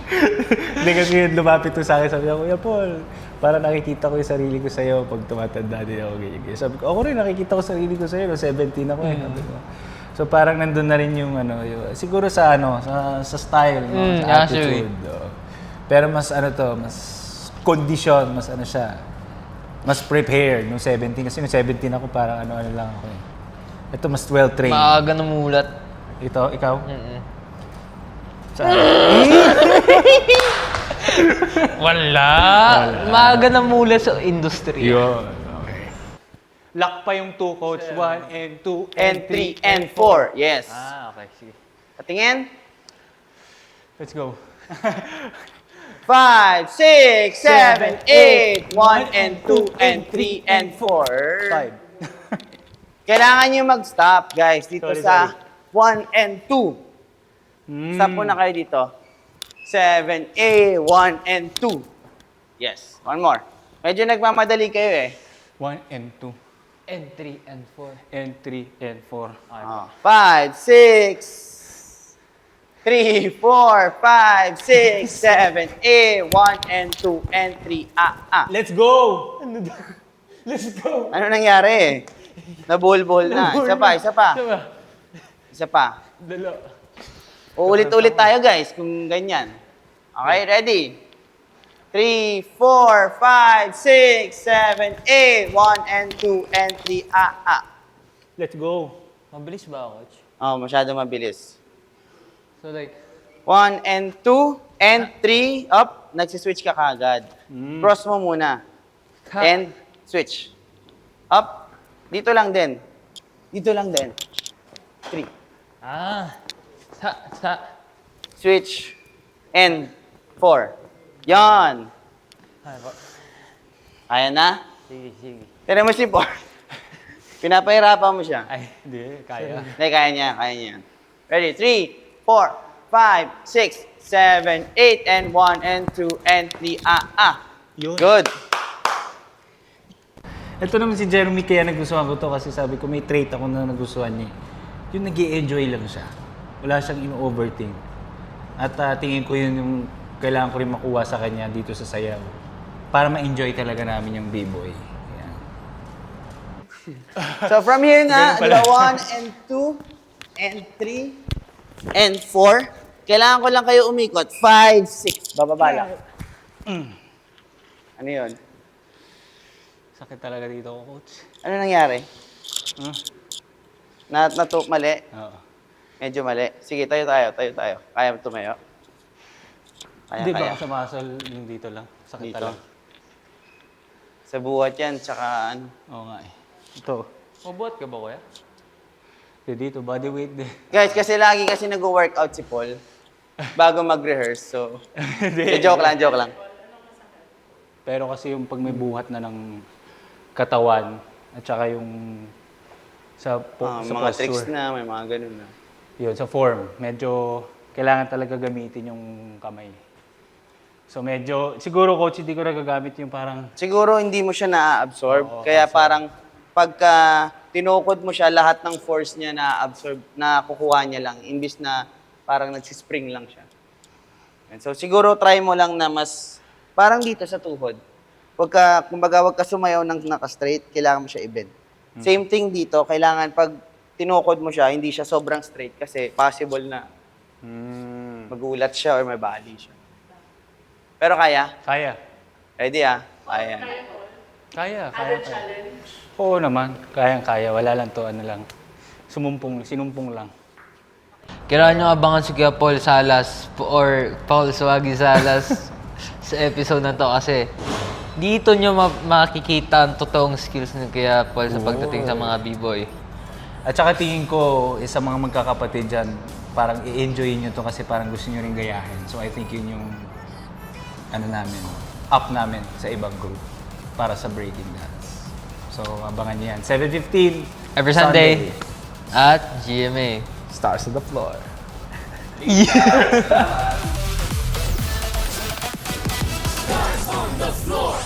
Hindi kasi yun, lumapit to sa akin, sabi ko, Kuya Paul, para nakikita ko yung sarili ko sa'yo pag tumatanda din ako. Ganyan. Sabi ko, ako rin nakikita ko sarili ko sa'yo, no? 17 ako eh. Sabi ko. So parang nandun na rin yung siguro sa sa style, no? Sa attitude. Pero mas mas condition, mas siya, mas prepared nung 17. Kasi nung 17 ako parang lang ako eh. Ito mas well-trained. Maaga namulat. Ito, ikaw? Wala. Maaga namulat sa industry. Yun. Okay. Lock pa yung 2, coach. 1 and 2 And 3 and 4. Yes. Okay, sige. Patingin. Let's go. 5, 6, 7, 8. 1 and 2 and 3 and 4. 5. Kailangan nyo mag-stop, guys, dito Sorry, sa 1 and 2. Stop po na kayo dito. 7A, 1 and 2. Yes. One more. Medyo nagmamadali kayo eh. 1 and 2 And 3 and 4. and 3 and 4. 5, 6, 3, 4, 5, 6, 7, 8, 1 and 2 and 3. Let's go! Let's go! Ano nangyari? Nabulbol na. Isa pa, isa pa. Isa pa. Dalo. Uulit-ulit tayo guys kung ganyan. Okay, ready? 3, 4, 5, 6, 7, 8, 1 and 2 and 3. Let's go. Mabilis ba, coach? Oh, masyado mabilis. So like, 1 and 2 and 3, up, nagsiswitch ka kagad. Cross mo muna. And switch. Up, dito lang din. Dito lang din. 3. Switch. And 4. Yan. Kaya na? sige, sige. Tira mo si 4. Pinapahirapan mo siya. Ay, hindi. Kaya. Hindi, kaya niya. Kaya niya. Ready? 3, 4, 5, 6, 7, 8, and 1, and 2, and 3. Yun. Good. Ito naman si Jeremy, kaya nagustuhan ko to kasi sabi ko may trait ako na nagustuhan niya. Yung nag-i-enjoy lang siya. Wala siyang ino-overthink. At tingin ko yun yung kailangan ko rin makuha sa kanya dito sa sayaw. Para ma-enjoy talaga namin yung B-boy. Yan. So from here na, the 1 and 2 and 3 and 4. Kailangan ko lang kayo umikot. 5, 6. Bababa lang. Ano yun? Sakit talaga dito ko, coach. Ano nangyari? Mali? Oo. Medyo mali. Sige, tayo. Kaya mo tumayo? Hindi Kaya. ba sa muscle yung dito lang? Sakit Dito. talaga. Sa buhat yan, tsaka ano. Oo nga eh. Ito. Mabuhat ka ba, kuya? Dito, body weight din. Guys, kasi lagi nag-workout si Paul bago mag-rehearse, so... joke lang. Pero kasi yung pag may buhat na ng katawan at saka yung sa mga posture. tricks na, may mga ganun na. Yun, sa form. Medyo kailangan talaga gamitin yung kamay. So medyo, siguro coach, hindi ko nagagamit yung parang... Siguro hindi mo siya na-absorb. Oo, Kaya absorb. parang pagka tinukod mo siya, lahat ng force niya na-absorb, nakukuha niya lang. Imbis na parang nagsispring lang siya. And so siguro try mo lang na mas, parang dito sa tuhod. Kumbaga, wag ka sumayaw ng naka-straight, kailangan mo siya i-bend. Same thing dito, kailangan pag tinukod mo siya, hindi siya sobrang straight kasi possible na magulat siya or may bali siya. Pero kaya? Kaya. Ready Kaya. Kaya. Oo naman. Kaya. Wala lang to, sinumpong lang. Kailangan nyo abangan si Kuya Paul Salas or Paul Swagi Salas sa episode na to kasi dito nyo makikita ang totoong skills ni Kuya Paul sa pagdating sa mga B-boy. At saka tingin ko, sa mga magkakapatid dyan, parang i-enjoy nyo to kasi parang gusto nyo rin gayahin. So I think yun yung up namin sa ibang group para sa breaking dance. So abangan nyo yan. 7:15 Every Sunday at GMA. Stars on the floor. On the floor.